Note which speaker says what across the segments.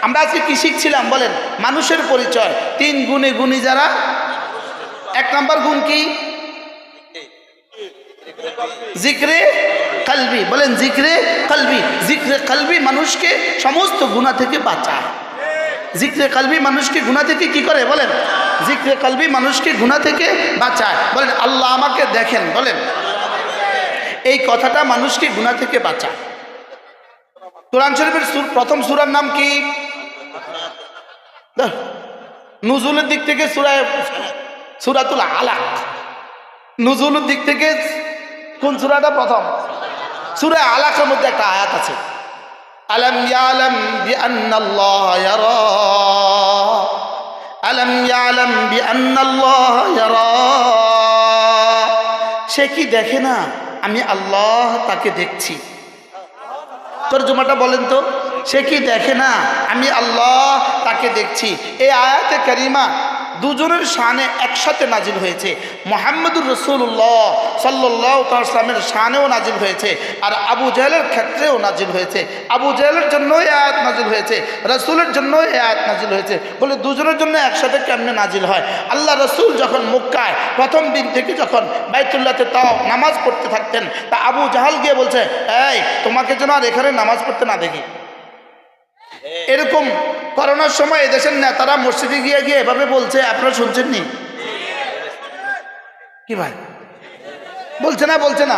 Speaker 1: আমরা আজকে কি শিখছিলাম বলেন? মানুষের পরিচয় 3 গুণে গুণী যারা। 1 নম্বর গুণ কি? জিক্রে কলবি। বলেন জিক্রে কলবি। জিক্রে কলবি মানুষকে সমস্ত গুনাহ থেকে বাঁচায়। জিক্রে কলবি মানুষকে গুনাহ থেকে কি করে বলেন? জিক্রে কলবি মানুষকে গুনাহ থেকে বাঁচায়। বলেন আল্লাহ আমাকে দেখেন। বলেন এই কথাটা মানুষকে গুনাহ থেকে বাঁচায়। কোরআন শরীফের প্রথম সূরার নাম কি? নুজুলের দিক থেকে সূরাতুল আলাক। নুজুলের দিক থেকে কোন সূরাটা প্রথম? সূরা আলাকের মধ্যে একটা আয়াত আছে, আলাম ইয়ালাম বিআন্নাল্লাহা ইয়ারা, আলাম ইয়ালাম বিআন্নাল্লাহা ইয়ারা। সে কি দেখে না আমি আল্লাহ তাকে দেখছি? তরজমাটা বলেন তো, সে কি দেখে না আমি আল্লাহ তাকে দেখছি। এই আয়াতে কারিমা দুজনের শানে একসাথে নাজিল হয়েছে। মুহাম্মদুর রাসূলুল্লাহ সাল্লাল্লাহু আলাইহি ওয়াসাল্লামের শানেও নাজিল হয়েছে, আর আবু জাহেলের ক্ষেত্রেও নাজিল হয়েছে। আবু জাহেলের জন্য এই আয়াত নাজিল হয়েছে, রাসূলের জন্য এই আয়াত নাজিল হয়েছে। বলে দুজনের জন্য একসাথে কেমনে নাজিল হয়? আল্লাহ রাসূল যখন মক্কায় প্রথম দিন থেকে যখন বাইতুল্লাহতে তাও নামাজ পড়তে থাকতেন, তা আবু জাহাল গিয়ে বলছে, এই তোমাকে যেন আর এখানে নামাজ পড়তে না দেখি। এরকম করোনার সময় এদেশের নেতারা মসজিদে গিয়ে গিয়ে এভাবে বলছে, আপনারা শুনছেন নি? কি ভাই বলছে না? বলছে না,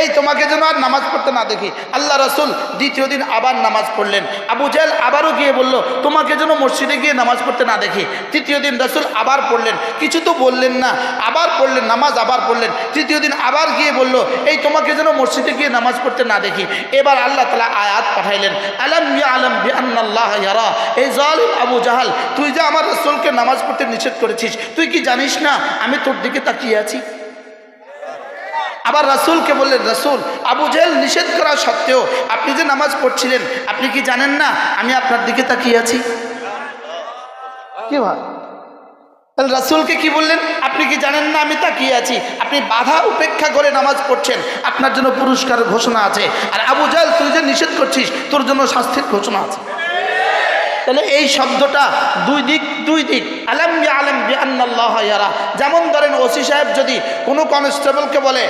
Speaker 1: এই তোমাকে যেন আর নামাজ পড়তে না দেখি। আল্লাহ রাসূল দ্বিতীয় দিন আবার নামাজ পড়লেন। আবু জাহেল আবারও গিয়ে বলল, তোমাকে যেন মসজিদে গিয়ে নামাজ পড়তে না দেখি। তৃতীয় দিন রাসূল আবার পড়লেন, কিছু তো বললেন না, আবার পড়লেন নামাজ, আবার পড়লেন। তৃতীয় দিন আবার গিয়ে বলল, এই তোমাকে যেন মসজিদে গিয়ে নামাজ পড়তে না দেখি। এবার আল্লাহ তাআলা আয়াত পাঠাইলেন, আলাম ইয়ালাম বিআন্নাল্লাহা ইয়ারা। এই জালিম আবু জাহাল, তুই যে আমার রাসূলকে নামাজ পড়তে নিষেধ করেছিস, তুই কি জানিস না আমি তোর দিকে তাকিয়ে আছি? আবার রাসূলকে বললেন, রাসূল আবু জাহেল নিষেধ করা সত্ত্বেও আপনি যে নামাজ পড়ছিলেন, আপনি কি জানেন না আমি আপনার দিকে তাকিয়ে আছি? কি ভাই, তাহলে রাসূলকে কি বললেন? আপনি কি জানেন না আমি তাকিয়ে আছি? আপনি বাধা উপেক্ষা করে নামাজ পড়ছেন, আপনার জন্য পুরস্কারের ঘোষণা আছে। আর আবু জাহেল তুই যে নিষেধ করছিস, তোর জন্য শাস্তির ঘোষণা আছে। তাহলে এই শব্দটা দুই দিক। আলাম ইয়ালাম বিআন্নাল্লাহা ইয়ারা। যেমন ধরেন ওসি সাহেব যদি কোনো কনস্টেবলকে বলে,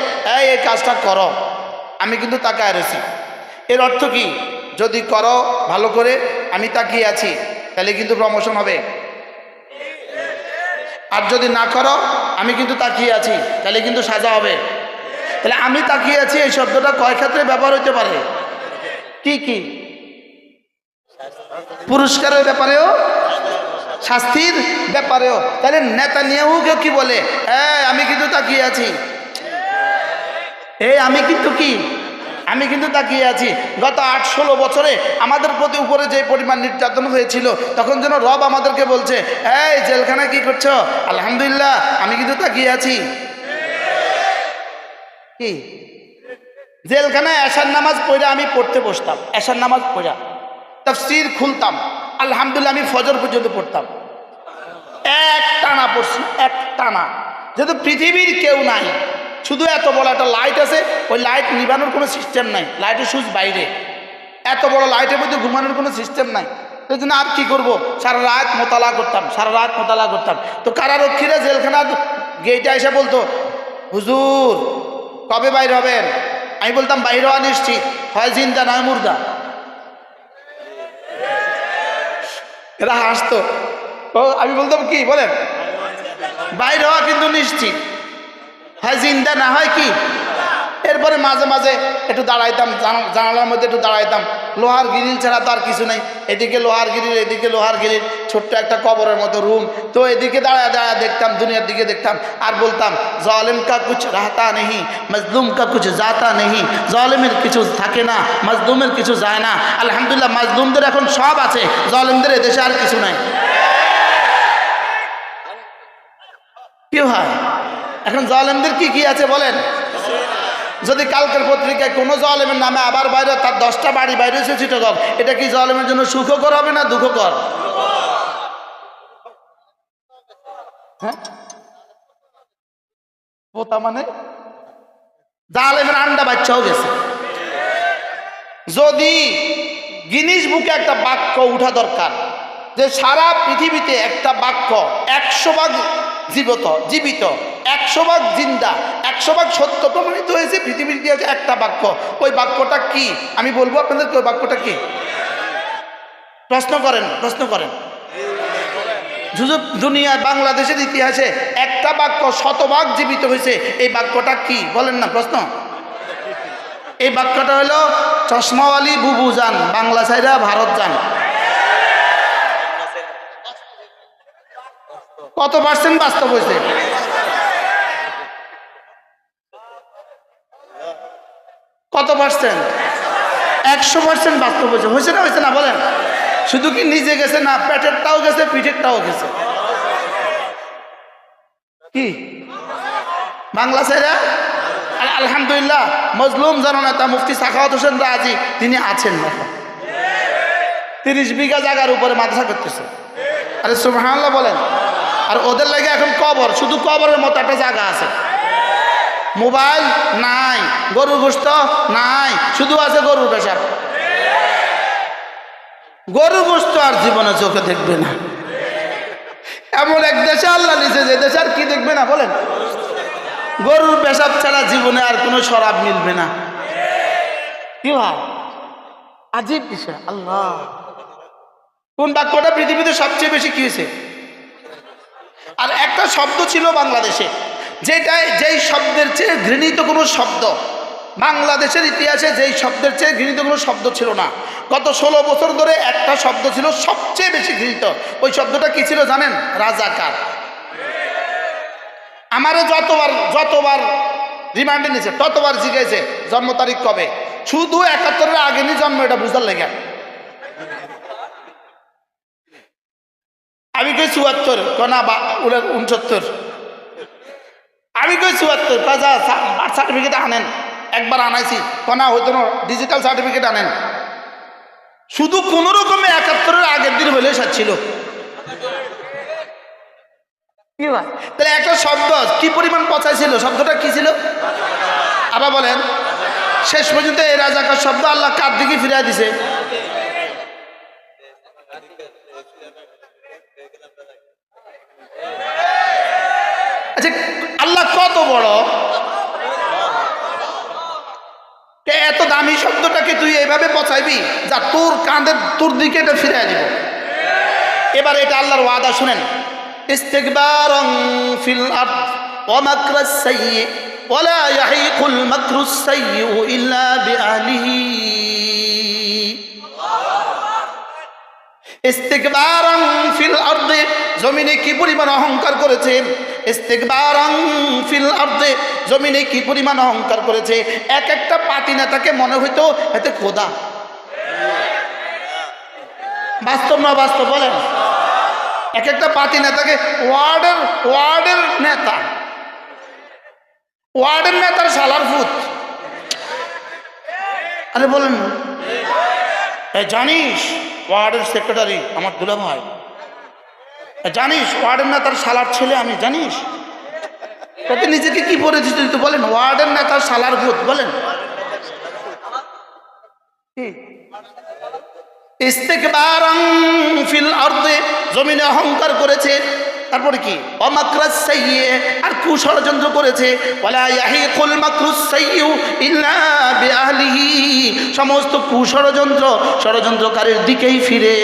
Speaker 1: এই কাজটা করো, আমি কিন্তু তাকায় রয়েছি, এর অর্থ কি? যদি করো ভালো করে, আমি তাকিয়ে আছি, তাহলে কিন্তু প্রমোশন হবে। আর যদি না করো, আমি কিন্তু তাকিয়ে আছি, তাহলে কিন্তু সাজা হবে। তাহলে আমি তাকিয়ে আছি এই শব্দটা কয় ক্ষেত্রে ব্যবহার হতে পারে? কি পুরস্কারের ব্যাপারেও, শাস্তির ব্যাপারেও। তাহলে নেতানিয়াহুকে কি বলে? আমি কিন্তু তাকিয়ে আছি, আমি কিন্তু তাকিয়ে আছি। গত 8-16 বছরে আমাদের প্রতি উপরে যে পরিমাণ নির্যাতন হয়েছিল, তখন যেন রব আমাদেরকে বলছে, এই জেলখানায় কি করছো? আলহামদুলিল্লাহ আমি কিন্তু তাকিয়ে আছি। কি জেলখানায় এশার নামাজ পড়া আমি পড়তে বসতাম, এশার নামাজ পড়া তাফসীর খুলতাম, আলহামদুলিল্লাহ আমি ফজর পর্যন্ত পড়তাম, এক টানা পড়ছি, এক টানা। যেহেতু পৃথিবীর কেউ নাই, শুধু এত বড় একটা লাইট আছে, ওই লাইট নিবানোর কোনো সিস্টেম নাই, লাইটের সুইচ বাইরে, এত বড় লাইটের মধ্যে ঘুমানোর কোনো সিস্টেম নাই। এই জন্য আর কি করবো, সারা রাত মোতালা করতাম। তো কারারক্ষীরা জেলখানার গেটে এসে বলতো, হুজুর কবে বাইর হবেন? আমি বলতাম বাইর হওয়া নিশ্চিত, হয় জিন্দা নয় মুর্দা। এরা হাসতো। আমি বলতাম কি বলেন, বাইর হওয়া কিন্তু নিশ্চিত, হয় জিন্দা না হয় কি। এরপরে মাঝে মাঝে একটু দাঁড়াইতাম, জানালার মধ্যে একটু দাঁড়াইতাম, লোহার গ্রিল ছাড়া তো আর কিছু নেই, এদিকে লোহার গ্রিল, এদিকে লোহার গ্রিল, ছোট্ট একটা কবরের মতো রুম। তো এদিকে দাঁড়ায় দেখতাম, দুনিয়ার দিকে দেখতাম, আর বলতাম, জালিম কা কুছ রাহতা নেহি, মজলুম কা কুছ জাতা নেহি। জালিমের কিছু থাকে না, মজলুমের কিছু যায় না। আলহামদুলিল্লাহ মজলুমদের এখন সব আছে, জালিমদের এদেশে আর কিছু নাই। কি হয় এখন জালিমদের কি আছে বলেন? যদি কালকের পত্রিকায় কোনো জালেমের নামে আবার বাইরে তার 10টা বাড়ি বাইরে হয়েছে চিটাগং, এটা কি জালেমের জন্য সুখকর হবে না দুঃখকর? হ্যাঁ, পোতা মানে জালেমের আন্ডা বাচ্চাও গেছে। যদি গিনিস বুকে একটা বাক্য উঠা দরকার, যে সারা পৃথিবীতে একটা বাক্য 100 ভাগ জীবিত 100 ভাগ জিন্দা 100 ভাগ সত্য প্রমাণিত হয়েছে পৃথিবীর ইতিহাসে একটা বাক্য। ওই বাক্যটা কি আমি বলবো আপনাদেরকে, ওই বাক্যটা কি? প্রশ্ন করেন। দুনিয়ার বাংলাদেশের ইতিহাসে একটা বাক্য 100 ভাগ জীবিত হয়েছে, এই বাক্যটা কি বলেন না? প্রশ্ন। এই বাক্যটা হলো চশমাওয়ালি বুবু যান, বাংলা ছাইরা ভারত যান। কত পার্সেন্ট বাস্তব হয়েছে? কত পার্সেন্ট? 100% বাস্তব হয়েছে। হয়েছে না বলেন? শুধু কি নিজে গেছে না, পেটেরটাও গেছে, পিঠেরটাও গেছে। কি বাংলা ছাইরা? আলহামদুলিল্লাহ, মজলুম জননেতা মুফতি সাখাওয়াত হোসেন রাজি তিনি আছেন এখন 30 বিঘা জায়গার উপরে মাদ্রাসা করতেছে। আরে সুবহানাল্লাহ বলেন। আর ওদের লাগে এখন কবর, শুধু কবরের মতো একটা জায়গা আছে। মোবাইল নাই, গরুর গোশত নাই, শুধু আছে গরুর পেশাব। গরুর গোশত আর জীবনে চোখে দেখবে না। এমন এক দেশে আল্লাহ নিচে, যে দেশে আর কি দেখবে না বলেন? গরুর পেশাব ছাড়া জীবনে আর কোনো শরাব মিলবে না। কি ভাই আজীব বিষয়। আল্লাহ, কোন বাক্যটা পৃথিবীতে সবচেয়ে বেশি কি হয়েছে? আর একটা শব্দ ছিল বাংলাদেশে, যেই শব্দের চেয়ে ঘৃণিত কোনো শব্দ বাংলাদেশের ইতিহাসে, যেই শব্দের চেয়ে ঘৃণিত কোনো শব্দ ছিল না। গত 16 বছর ধরে একটা শব্দ ছিল সবচেয়ে বেশি ঘৃণিত। ওই শব্দটা কি ছিল জানেন? রাজাকার। আমারে যতবার রিমান্ডে নিয়েছে, ততবার জিজ্ঞেসে জন্ম তারিখ কবে, শুধু 71-এর আগে নি জন্ম, এটা বুঝার লেগে। আমি কই 74, কনা 69। আমি কই 74, কাজা বার্থ সার্টিফিকেট আনেন। একবার আনাইছি, কনা হয়তো না, ডিজিটাল সার্টিফিকেট আনেন। শুধু কোন রকমে 71-এর আগের দিন হলে ছিল। কি ভাই, তাহলে একটা শব্দ কি পরিমাণ পচাইছিল? শব্দটা কি ছিল? আবার বলেন। শেষ পর্যন্ত এই রাজাকার শব্দ আল্লাহ কার দিকে ফিরিয়ে দিছে? আচ্ছা, আল্লাহ কত বড়, এত দামি শব্দটাকে তুই এইভাবে পচাইবি যা তোর কাঁধের তোর দিকে এটা ফিরিয়ে দিব। এবার এটা আল্লাহর ওয়াদা শুনেন। ইস্তিকবারান ফিল আরদ ওয়া মাকরাস সাইয়্যি ওয়া লা ইয়াহিকুল মাকরুস সাইয়্যু ইল্লা বিআহলিহি। ইস্তিকবারান ফিল আরদ, জমিনে কি পরিমাণ অহংকার করেছে। ইস্তিকবারান ফিল আরদ, জমিনে কি পরিমাণ অহংকার করেছে। এক একটা পাতি নেতাকে মনে হইতো এতে খোদা। বাস্তব না বাস্তব বলেন? এক একটা পাতি নেতাকে ওয়ার্ডের নেতার শালার ফুত। আরে বলেন না, জানিস ওয়ার্ডের সেক্রেটারি আমার দুলা ভাই, জানিস ওয়ার্ডের নেতার শালার ছেলে আমি, জানিস? তাতে নিজেকে কি পরিচিত দিতে বলেন? ওয়ার্ডের নেতার শালার ভূত বলেন। ইস্তিকবারান ফিল আরদ, জমিনে অহংকার করেছে। তারপরে কি? অমাকরাস সাইয়্যি, আর কুষড়যন্ত্র করেছে। ওয়ালা ইয়াহিকুল মাকরুস সাইয়্যু ইল্লা বিআহলিহি, সমস্ত ষড়যন্ত্রকারীর দিকেই ফিরে।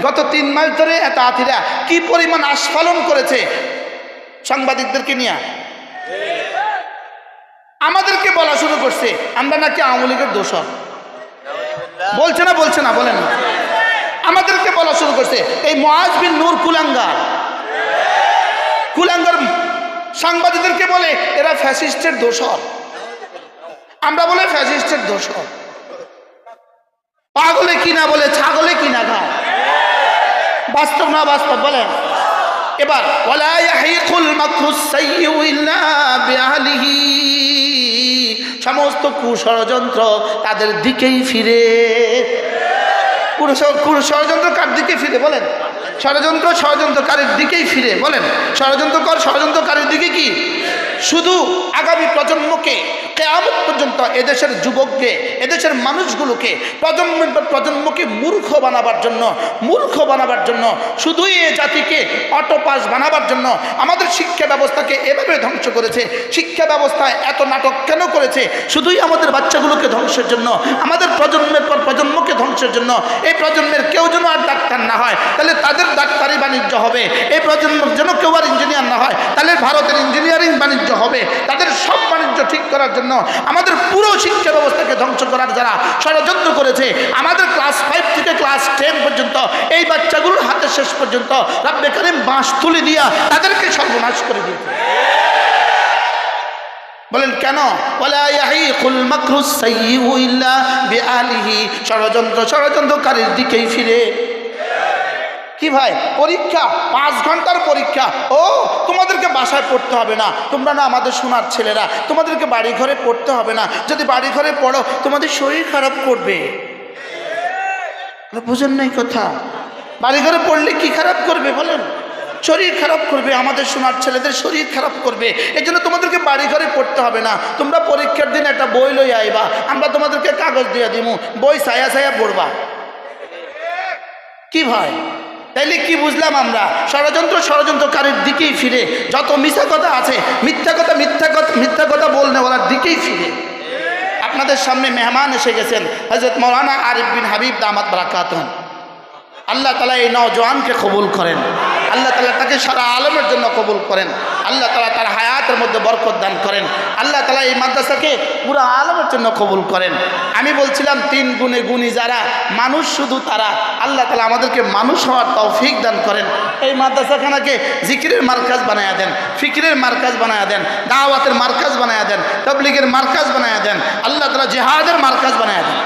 Speaker 1: গত 3 মাস ধরে এত আতিরা কি পরিমাণ আস্ফালন করেছে সাংবাদিকদেরকে নিয়ে। আমাদেরকে বলা শুরু করছে আমরা নাকি আওয়ামী লীগের দোষর। বলছে না বলেন না? আমাদেরকে বলা শুরু করছে এই মুআজ বিন নূর কুলাঙ্গার সাংবাদিকদেরকে বলে এরা ফ্যাসিস্টের দোষর। আমরা বলে ফ্যাসিস্টের দোষর। পাগলে কিনা বলে ছাগলে কিনা খায়। বাস্তব না বাস্তব বলেন? এবার ওয়ালা ইয়াহিকুল মাকরুস সাইয়্যু ইল্লা বিআহলিহি, সমস্ত কুষড়যন্ত্র তাদের দিকেই ফিরে। ষড়যন্ত্র কার দিকে ফিরে বলেন? ষড়যন্ত্রকারীর দিকেই ফিরে বলেন। ষড়যন্ত্রকারীর দিকে কি? শুধু আগামী প্রজন্মকে কিয়ামত পর্যন্ত এদেশের যুবককে, এদেশের মানুষগুলোকে, প্রজন্মের পর প্রজন্মকে মূর্খ বানাবার জন্য শুধুই এ জাতিকে অটোপাস বানাবার জন্য আমাদের শিক্ষা ব্যবস্থাকে এভাবে ধ্বংস করেছে। শিক্ষা ব্যবস্থায় এত নাটক কেন করেছে? শুধুই আমাদের বাচ্চাগুলোকে ধ্বংসের জন্য, আমাদের প্রজন্মের পর প্রজন্মকে ধ্বংসের জন্য। এই প্রজন্মের কেউ যেন আর ডাক্তার না হয়, তাহলে তাদের ডাক্তারি বাণিজ্য হবে। এই প্রজন্মের যেন কেউ আর ইঞ্জিনিয়ার না হয়, তাহলে ভারতের ইঞ্জিনিয়ারিং বাণিজ্য হবে। তাদের সব বাণিজ্য ঠিক করার জন্য আমাদের পুরো শিক্ষা ব্যবস্থাকে ধ্বংস করার যারা ষড়যন্ত্র করেছে, আমাদের ক্লাস 5 থেকে ক্লাস 10 পর্যন্ত এই বাচ্চাগুলোর হাতে শেষ পর্যন্ত রব্বে কারীম বাঁশ তুলে দিয়া তাদেরকে সর্বনাশ করে দিয়েছে। বলেন কেন? ওয়ালা ইয়াহিকুল মাকরুস সাইয়্যু ইল্লা বিআলিহি, ষড়যন্ত্রকারীর দিকেই ফিরে। কি ভাই, পরীক্ষা 5 ঘন্টার পরীক্ষা, ও তোমাদেরকে বাসায় পড়তে হবে না, তোমরা না আমাদের সোনার ছেলেরা, তোমাদেরকে বাড়ি ঘরে পড়তে হবে না, যদি বাড়ি ঘরে পড়ো তোমাদের শরীর খারাপ করবে। বুঝেন নাই কথা? বাড়ি ঘরে পড়লে কি খারাপ করবে বলেন? শরীর খারাপ করবে, আমাদের সোনার ছেলেদের শরীর খারাপ করবে। এই জন্য তোমাদেরকে বাড়ি ঘরে পড়তে হবে না, তোমরা পরীক্ষার দিন একটা বই লই আইবা, আমরা তোমাদেরকে কাগজ দিয়ে দিব, বই ছায়া ছায়া পড়বা। কি ভাই, তাইলে কি বুঝলাম আমরা? ষড়যন্ত্রকারীর দিকেই ফিরে। যত মিথ্যা কথা আছে, মিথ্যা কথা বলনেওয়ালার দিকেই ফিরে। আপনাদের সামনে মেহমান এসে গেছেন, হযরত মাওলানা আরিফ বিন হাবিব দামাত বারাকাতুহু। আল্লাহ তাআলা এই নওজোয়ানকে কবুল করেন, আল্লাহ তাআলা তাকে সারা আলমের জন্য কবুল করেন, আল্লাহ তাআলা তার হায়াতের মধ্যে বরকত দান করেন, আল্লাহ তাআলা এই মাদ্রাসাকে পুরো আলমের জন্য কবুল করেন। আমি বলছিলাম 3 গুণে গুণী যারা মানুষ, শুধু তারা। আল্লাহ তাআলা আমাদেরকে মানুষ হওয়ার তৌফিক দান করেন। এই মাদ্রাসাখানাকে জিকিরের মার্কাজ বানায়া দেন, ফিকিরের মার্কাজ বানায়া দেন, দাওয়াতের মার্কাজ বানায়া দেন, তাবলীগের মার্কাজ বানায়া দেন, আল্লাহ তাআলা জিহাদের মার্কাজ বানায়া দেন।